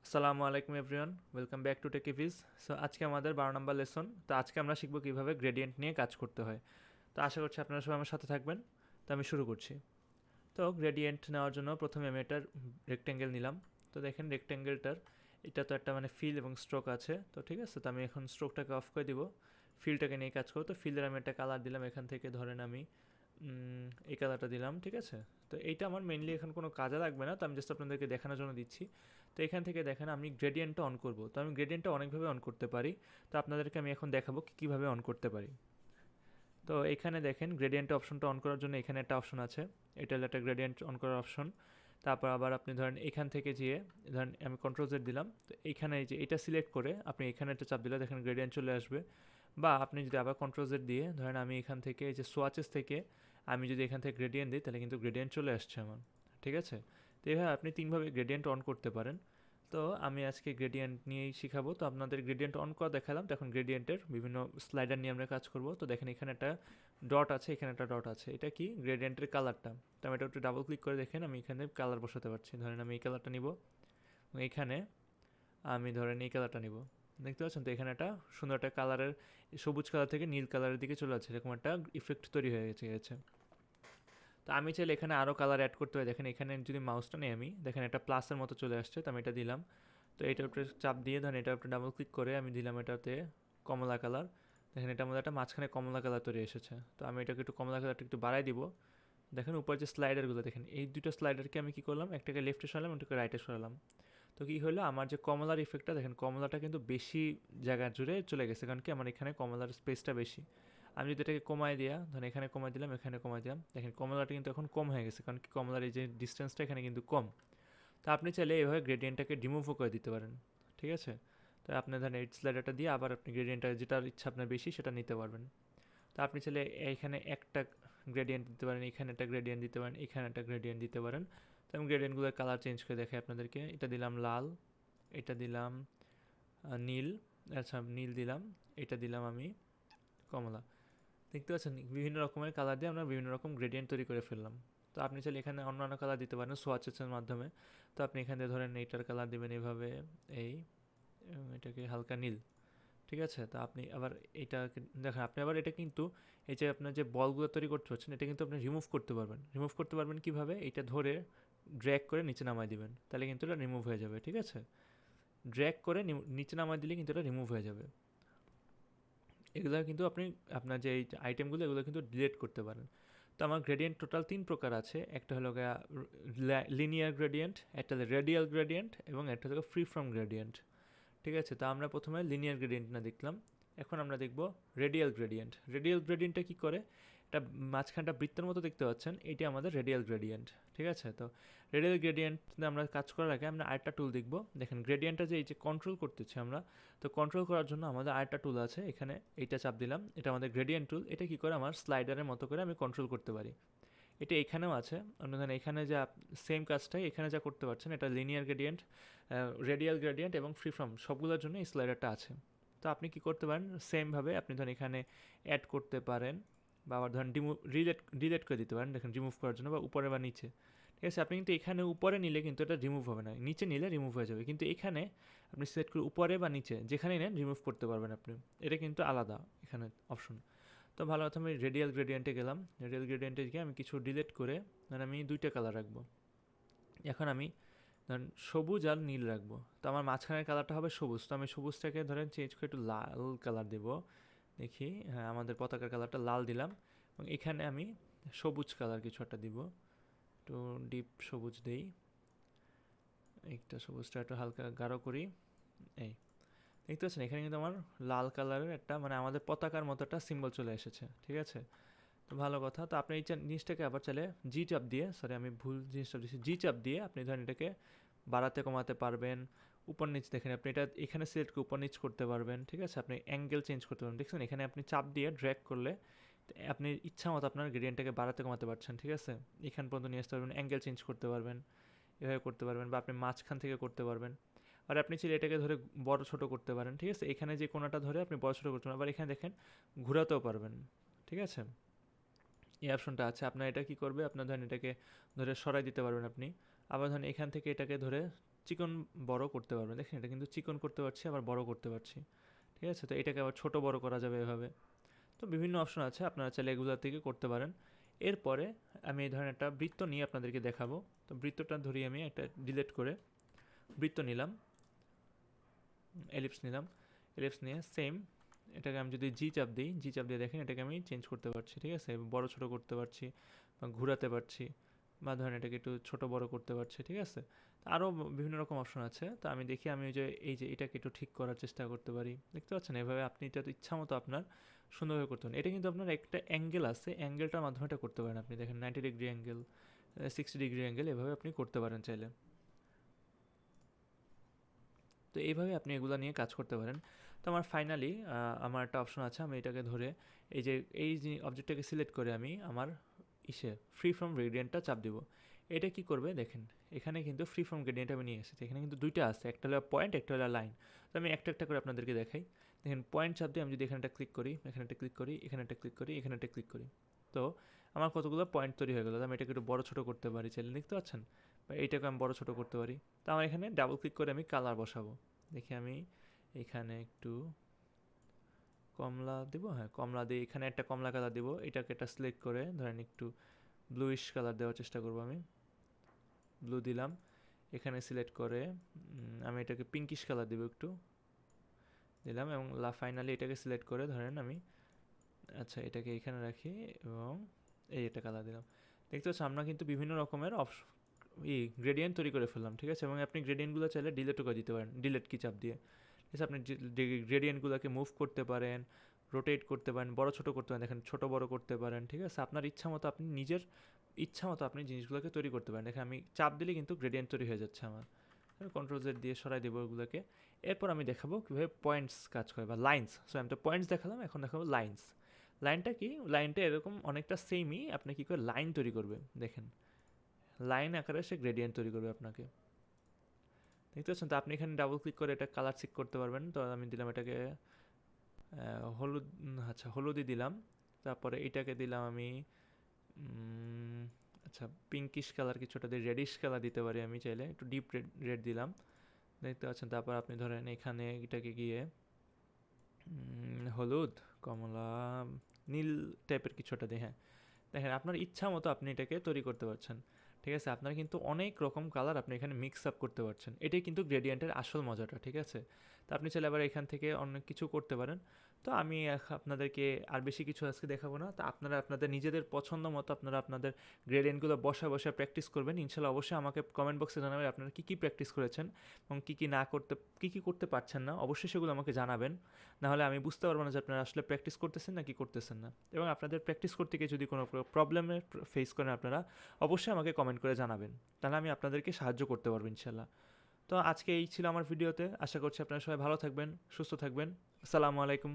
আসসালামু আলাইকুম everyone, welcome back to টেকিভিজ। সো আজকে আমাদের 12 নম্বর লেসন। তো আজকে আমরা শিখবো কীভাবে গ্রেডিয়েন্ট নিয়ে কাজ করতে হয়। তো আশা করছি আপনারা সবাই আমার সাথে থাকবেন। তো আমি শুরু করছি। তো গ্রেডিয়েন্ট নেওয়ার জন্য প্রথমে আমি এটার রেক্টেঙ্গেল নিলাম। তো দেখেন রেক্টেঙ্গেলটার এটা তো একটা ফিল এবং স্ট্রোক আছে। তো ঠিক আছে, তো আমি এখন স্ট্রোকটাকে অফ করে দিব, ফিলটাকে নিয়ে কাজ করবো। তো ফিলের আমি একটা কালার দিলাম, এখান থেকে ধরেন আমি এই কালারটা দিলাম। ঠিক আছে, তো এইটা আমার মেনলি এখন কোনো কাজে লাগবে না, তো আমি জাস্ট আপনাদেরকে দেখানোর জন্য দিচ্ছি। তো এখান থেকে দেখেন আমি গ্রেডিয়েন্টটা অন করব। তো আমি গ্রেডিয়েন্টটা অনেকভাবে অন করতে পারি। তো আপনাদেরকে আমি এখন দেখাবো কীভাবে অন করতে পারি। তো এখানে দেখেন গ্রেডিয়েন্ট অপশনটা অন করার জন্য এখানে একটা অপশন আছে, এটা হলো একটা গ্রেডিয়েন্ট অন করার অপশন। তারপর আবার আপনি ধরেন এখান থেকে যেয়ে ধরেন আমি কন্ট্রোল জেড দিলাম, তো এইখানে এই যে এটা সিলেক্ট করে আপনি এখানে একটা চাপ দিলে দেখেন গ্রেডিয়েন্ট চলে আসবে। বা আপনি যদি আবার কন্ট্রোল জেড দিয়ে ধরেন আমি এখান থেকে এই যে সোয়াচেস থেকে আমি যদি এখান থেকে গ্রেডিয়েন্ট দিই, তাহলে কিন্তু গ্রেডিয়েন্ট চলে আসছে আমার। ঠিক আছে, তো এইভাবে আপনি তিনভাবে গ্রেডিয়েন্ট অন করতে পারেন। তো আমি আজকে গ্রেডিয়েন্ট নিয়েই শিখাবো। তো আপনাদের গ্রেডিয়েন্ট অন করা দেখালাম, তো এখন গ্রেডিয়েন্টের বিভিন্ন স্লাইডার নিয়ে আমরা কাজ করব। তো দেখেন এখানে একটা ডট আছে, এখানে একটা ডট আছে, এটা কি গ্রেডিয়েন্টের কালারটা। তো আমি এটা একটু ডাবল ক্লিক করে দেখেন আমি এখানে কালার বসাতে পারছি। ধরেন আমি এই কালারটা নিব, এইখানে আমি ধরেন এই কালারটা নিব। দেখতে পাচ্ছেন তো এখানে একটা সুন্দর একটা কালারের সবুজ কালার থেকে নীল কালারের দিকে চলে যাচ্ছে, এরকম একটা ইফেক্ট তৈরি হয়ে গেছে। তো আমি চাইলে এখানে আরও কালার অ্যাড করতে হয়। দেখেন এখানে যদি মাউসটা নেই আমি, দেখেন একটা প্লাসের মতো চলে আসছে, তো আমি এটা দিলাম। তো এটার উপরে চাপ দিয়ে ধরেন এটার উপরে ডাবল ক্লিক করে আমি দিলাম এটাতে কমলা কালার। দেখেন এটার মধ্যে একটা মাঝখানে কমলা কালার তৈরি এসেছে। তো আমি এটাকে একটু কমলা কালারটা একটু বাড়াই দিব। দেখেন উপর যে স্লাইডারগুলো দেখেন, এই দুটো স্লাইডারকে আমি কী করলাম, একটাকে লেফটে সরালাম, একটাকে রাইটে সরালাম। তো কী হলো, আমার যে কমলার ইফেক্টটা দেখেন, কমলাটা কিন্তু বেশি জায়গা জুড়ে চলে গেছে, কারণ কি আমার এখানে কমলার স্পেসটা বেশি। আমি যদি এটাকে কমায় দেওয়া, ধরেন এখানে কমাই দিলাম, এখানে কমাই দিলাম, দেখেন কমলাটা কিন্তু এখন কম হয়ে গেছে, কারণ কি কমলার এই যে ডিস্টেন্সটা এখানে কিন্তু কম। তো আপনি চাইলে এইভাবে গ্রেডিয়েন্টটাকে রিমুভও করে দিতে পারেন। ঠিক আছে, তো আপনি ধরেন এই স্লাইডারটা দিয়ে আবার আপনি গ্রেডিয়েন্টটা যেটার ইচ্ছা আপনার বেশি সেটা নিতে পারবেন। তো আপনি চাইলে এইখানে একটা গ্রেডিয়েন্ট দিতে পারেন, এখানে একটা গ্রেডিয়েন্ট দিতে পারেন, এখানে একটা গ্রেডিয়েন্ট দিতে পারেন। তো আমি গ্রেডিয়েন্টগুলোর কালার চেঞ্জ করে দেখাই আপনাদেরকে। এটা দিলাম লাল, এটা দিলাম নীল, আচ্ছা নীল দিলাম, এটা দিলাম আমি কমলা। দেখতে পাচ্ছেন বিভিন্ন রকমের কালার দিয়ে আমরা বিভিন্ন রকম গ্রেডিয়েন্ট তৈরি করে ফেললাম। তো আপনি চাইলে এখানে অন্যান্য কালার দিতে পারেন সোয়াচেসের মাধ্যমে। তো আপনি এখানে ধরেন এইটার কালার দেবেন এইভাবে, এই এটাকে হালকা নীল। ঠিক আছে, তো আপনি আবার এটা দেখেন, আপনি আবার এটা কিন্তু এই যে আপনার যে বলগুলো তৈরি করতে পারছেন, এটা কিন্তু আপনি রিমুভ করতে পারবেন। রিমুভ করতে পারবেন কীভাবে, এটা ধরে ড্র্যাগ করে নিচে নামায় দিবেন, তাহলে কিন্তু এটা রিমুভ হয়ে যাবে। ঠিক আছে, ড্র্যাগ করে নিচে নামায় দিলে কিন্তু এটা রিমুভ হয়ে যাবে। এগুলো কিন্তু আপনি আপনার যে এই আইটেমগুলো এগুলো কিন্তু ডিলিট করতে পারেন। তো আমার গ্রেডিয়েন্ট টোটাল 3 প্রকার আছে। একটা হলো লিনিয়ার গ্রেডিয়েন্ট, একটা হলো রেডিয়াল গ্রেডিয়েন্ট এবং একটা হলো ফ্রি ফ্রম গ্রেডিয়েন্ট। ঠিক আছে, তো আমরা প্রথমে লিনিয়ার গ্রেডিয়েন্ট না দেখলাম, এখন আমরা দেখব রেডিয়াল গ্রেডিয়েন্ট। রেডিয়াল গ্রেডিয়েন্টটা কী করে, এটা মাঝখানটা বৃত্তের মতো দেখতে পাচ্ছেন, এটি আমাদের রেডিয়াল গ্রেডিয়েন্ট। ঠিক আছে, তো রেডিয়াল গ্রেডিয়েন্ট আমরা কাজ করার আগে আমরা আরেকটা টুল দেখব। দেখেন গ্রেডিয়েন্টটা যে এই যে কন্ট্রোল করতেছি আমরা, তো কন্ট্রোল করার জন্য আমাদের আরেকটা টুল আছে, এখানে এইটা চাপ দিলাম, এটা আমাদের গ্রেডিয়েন্ট টুল। এটা কী করে, আমার স্লাইডারের মতো করে আমি কন্ট্রোল করতে পারি। এটা এখানেও আছে, অন্যথায় এখানে যা সেম কাজটাই এখানে যা করতে পারছেন, এটা লিনিয়ার গ্রেডিয়েন্ট, রেডিয়াল গ্রেডিয়েন্ট এবং ফ্রি ফ্রম সবগুলোর জন্য এই স্লাইডারটা আছে। তো আপনি কি করতে পারেন, সেমভাবে আপনি ধরেন এখানে অ্যাড করতে পারেন, বা আবার ধরেন ডিলেট করে দিতে পারেন, দেখেন রিমুভ করার জন্য, বা উপরে বা নিচে। ঠিক আছে, আপনি কিন্তু এখানে উপরে নিলে কিন্তু এটা রিমুভ হবে না, নিচে নিলে রিমুভ হয়ে যাবে, কিন্তু এখানে আপনি সিলেক্ট করে উপরে বা নিচে যেখানেই নেন রিমুভ করতে পারবেন আপনি। এটা কিন্তু আলাদা এখানে অপশন। তো ভালো কথা, আমি রেডিয়াল গ্রেডিয়েন্টে গেলাম। রেডিয়াল গ্রেডিয়েন্টে গিয়ে আমি কিছু ডিলিট করে ধরেন আমি 2টা কালার রাখবো। এখন আমি ধরেন সবুজ আর নীল রাখবো। তো আমার মাঝখানের কালারটা হবে সবুজ, তো আমি সবুজটাকে ধরেন চেঞ্জ করে একটু লাল কালার দেবো। দেখি, হ্যাঁ আমাদের পতাকার কালারটা লাল দিলাম, এবং এখানে আমি সবুজ কালার কিছু একটা দিব, একটু ডিপ সবুজ দেই, একটা সবুজটা একটু হালকা গাঢ় করি। এই দেখতে পাচ্ছেন এখানে কিন্তু আমার লাল কালারের একটা আমাদের পতাকার মতো একটা সিম্বল চলে এসেছে। ঠিক আছে, তো ভালো কথা। তো আপনি এই জিনিসটাকে আবার চাইলে জি চাপ দিয়ে, সরি আমি ভুল জিনিসটা দিচ্ছি, জি চাপ দিয়ে আপনি ধরেন এটাকে বাড়াতে কমাতে পারবেন। উপর নিচ দেখেন আপনি এটা এখানে সিলেক্ট করে উপর নিচ করতে পারবেন। ঠিক আছে, আপনি অ্যাঙ্গেল চেঞ্জ করতে পারবেন। দেখছেন এখানে আপনি চাপ দিয়ে ড্র্যাগ করলে আপনি ইচ্ছা মতো আপনার গ্রেডিয়েন্টটাকে বাড়াতে কমাতে পারছেন। ঠিক আছে, এখান পর্যন্ত নিয়ে আসতে পারবেন, অ্যাঙ্গেল চেঞ্জ করতে পারবেন, এভাবে করতে পারবেন, বা আপনি মাঝখান থেকে করতে পারবেন। আর আপনি চাইলে এটাকে ধরে বড় ছোট করতে পারেন। ঠিক আছে, এখানে যে কোনাটা ধরে আপনি বড় ছোট করতে পারেন, আবার এখানে দেখেন ঘোরাতেও পারবেন। ঠিক আছে, এই অপশনটা আছে। আপনার এটা কি করবে, আপনার ধরেন এটাকে ধরে সরাই দিতে পারবেন আপনি। আবার ধরেন এখান থেকে এটাকে ধরে চিকন বড় করতে পারবেন। দেখেন এটা কিন্তু চিকন করতে পারছি, আবার বড় করতে পারছি, ঠিক আছে? তো এটাকে আবার ছোট বড় করা যাবে এভাবে। তো বিভিন্ন অপশন আছে, আপনারা চাইলে এগুলো থেকে করতে পারেন। এরপরে আমি এই ধরনের একটা বৃত্ত নিয়ে আপনাদেরকে দেখাবো। তো বৃত্তটা ধরি আমি একটা ডিলিট করে বৃত্ত নিলাম, এলিপস নিলাম, এলিপস নিয়ে সেম এটাকে আমি যদি জি চাপ দিই, জি চাপ দিয়ে দেখেন এটাকে আমি চেঞ্জ করতে পারছি, ঠিক আছে? বড় ছোট করতে পারছি বা ঘোরাতে পারছি, বা ধরেন এটাকে একটু ছোট বড় করতে পারছি, ঠিক আছে? আরও বিভিন্ন রকম অপশন আছে। তো আমি দেখি আমি যে এই যে এটাকে একটু ঠিক করার চেষ্টা করতে পারি, দেখতে পাচ্ছেন? এভাবে আপনি এটা তো ইচ্ছা মতো আপনার সুন্দরভাবে করতে পারেন। এটা কিন্তু আপনার একটা অ্যাঙ্গেল আছে, অ্যাঙ্গেলটার মাধ্যমে এটা করতে পারেন। আপনি দেখেন 90 ডিগ্রি অ্যাঙ্গেল, 60 ডিগ্রি অ্যাঙ্গেল, এভাবে আপনি করতে পারেন চাইলে। তো এইভাবে আপনি এগুলো নিয়ে কাজ করতে পারেন। তো আমার ফাইনালি আমার একটা অপশন আছে, আমি এটাকে ধরে এই যে অবজেক্টটাকে সিলেক্ট করে আমি আমার ফ্রি ফ্রম গ্রেডিয়েন্টটা চাপ দিব। এটা কি করবে দেখেন, এখানে কিন্তু ফ্রি ফ্রম গ্রেডিয়েন্ট আমি নিয়ে এসেছি। এখানে কিন্তু দুইটা আছে, একটা হলো পয়েন্ট, একটা হলো লাইন। তো আমি একটা একটা করে আপনাদেরকে দেখাই। দেখেন পয়েন্ট চাপ দিয়ে আমি যদি এখানে একটা ক্লিক করি, এখানে একটা ক্লিক করি, এখানে একটা ক্লিক করি, এখানে একটা ক্লিক করি, তো আমার কতগুলো পয়েন্ট তৈরি হয়ে গেলো। আমি এটাকে একটু বড় ছোটো করতে পারি চাইলে, দেখতে পাচ্ছেন? বা এইটাকে আমি বড় ছোটো করতে পারি। তো আমার এখানে ডাবল ক্লিক করে আমি কালার বসাবো। দেখি আমি এখানে একটু কমলা দিব, হ্যাঁ কমলা দিয়ে এখানে একটা কমলা কালার দিব। এটাকে একটা সিলেক্ট করে ধরেন একটু ব্লুইশ কালার দেওয়ার চেষ্টা করব। আমি ব্লু দিলাম, এখানে সিলেক্ট করে আমি এটাকে পিঙ্কিশ কালার দিব, একটু দিলাম, এবং ফাইনালি এটাকে সিলেক্ট করে ধরেন আমি আচ্ছা এটাকে এখানে রাখি এবং এই একটা কালার দিলাম। দেখতে পাচ্ছি আমরা কিন্তু বিভিন্ন রকমের গ্রেডিয়েন্ট তৈরি করে ফেললাম, ঠিক আছে? এবং আপনি গ্রেডিয়েন্টগুলো চাইলে ডিলেটও করে দিতে পারেন, ডিলেট কি চাপ দিয়ে, ঠিক আছে? আপনি গ্রেডিয়েন্টগুলোকে মুভ করতে পারেন, রোটেট করতে পারেন, বড় ছোটো করতে পারেন, দেখেন ছোটো বড় করতে পারেন, ঠিক আছে? আপনার ইচ্ছা মতো আপনি নিজের ইচ্ছা মতো আপনি জিনিসগুলোকে তৈরি করতে পারেন। দেখেন আমি চাপ দিলে কিন্তু গ্রেডিয়েন্ট তৈরি হয়ে যাচ্ছে আমার। আমি কন্ট্রোল জেড দিয়ে সরাই দেবো ওগুলোকে। এরপর আমি দেখাবো কীভাবে পয়েন্টস কাজ করে বা লাইন্স। সো আমি তো পয়েন্টস দেখালাম, এখন দেখাবো লাইন্স। লাইনটা কি? লাইনটা এরকম অনেকটা সেমই, আপনি কী করে লাইন তৈরি করবে দেখেন, লাইন আকারে সে গ্রেডিয়েন্ট তৈরি করবে আপনাকে, দেখতে পাচ্ছেন? তো আপনি এখানে ডাবল ক্লিক করে এটা কালার চেক করতে পারবেন। তো আমি দিলাম এটাকে হলুদ, আচ্ছা হলুদই দিলাম। তারপরে এটাকে দিলাম আমি আচ্ছা পিঙ্কিশ কালার, কিছুটা দিয়ে রেডিশ কালার দিতে পারি আমি চাইলে, একটু ডিপ রেড রেড দিলাম, দেখতে পাচ্ছেন? তারপর আপনি ধরেন এখানে এটাকে গিয়ে হলুদ, কমলা, নীল টাইপের কিছুটা দিয়ে, হ্যাঁ দেখেন আপনার ইচ্ছা মতো আপনি এটাকে তৈরি করতে পারছেন, ঠিক আছে? আপনার কিন্তু অনেক রকম কালার আপনি এখানে মিক্স আপ করতে পারছেন। এটাই কিন্তু গ্রেডিয়েন্টের আসল মজাটা, ঠিক আছে? তো আপনি চাইলে আবার এখান থেকে অনেক কিছু করতে পারেন। তো আমি আপনাদেরকে আর বেশি কিছু আজকে দেখাবো না। তো আপনারা আপনাদের নিজেদের পছন্দ মতো আপনারা আপনাদের গ্রেডিয়েন্টগুলো বসা বসা প্র্যাকটিস করবেন। ইনশাল্লাহ অবশ্যই আমাকে কমেন্ট বক্সে জানাবেন আপনারা কী কী প্র্যাকটিস করেছেন এবং কী কী করতে পারছেন না, অবশ্যই সেগুলো আমাকে জানাবেন। নাহলে আমি বুঝতে পারবো না যে আপনারা আসলে প্র্যাকটিস করতেছেন না কি করতেছেন না। এবং আপনাদের প্র্যাকটিস করতে গিয়ে যদি কোনো প্রবলেমের ফেস করেন আপনারা, অবশ্যই আমাকে কমেন্ট করে জানাবেন, তাহলে আমি আপনাদেরকে সাহায্য করতে পারবো ইনশাল্লাহ। তো আজকে এই ছিল আমার ভিডিওতে। আশা করছি আপনারা সবাই ভালো থাকবেন, সুস্থ থাকবেন। আসসালামু আলাইকুম।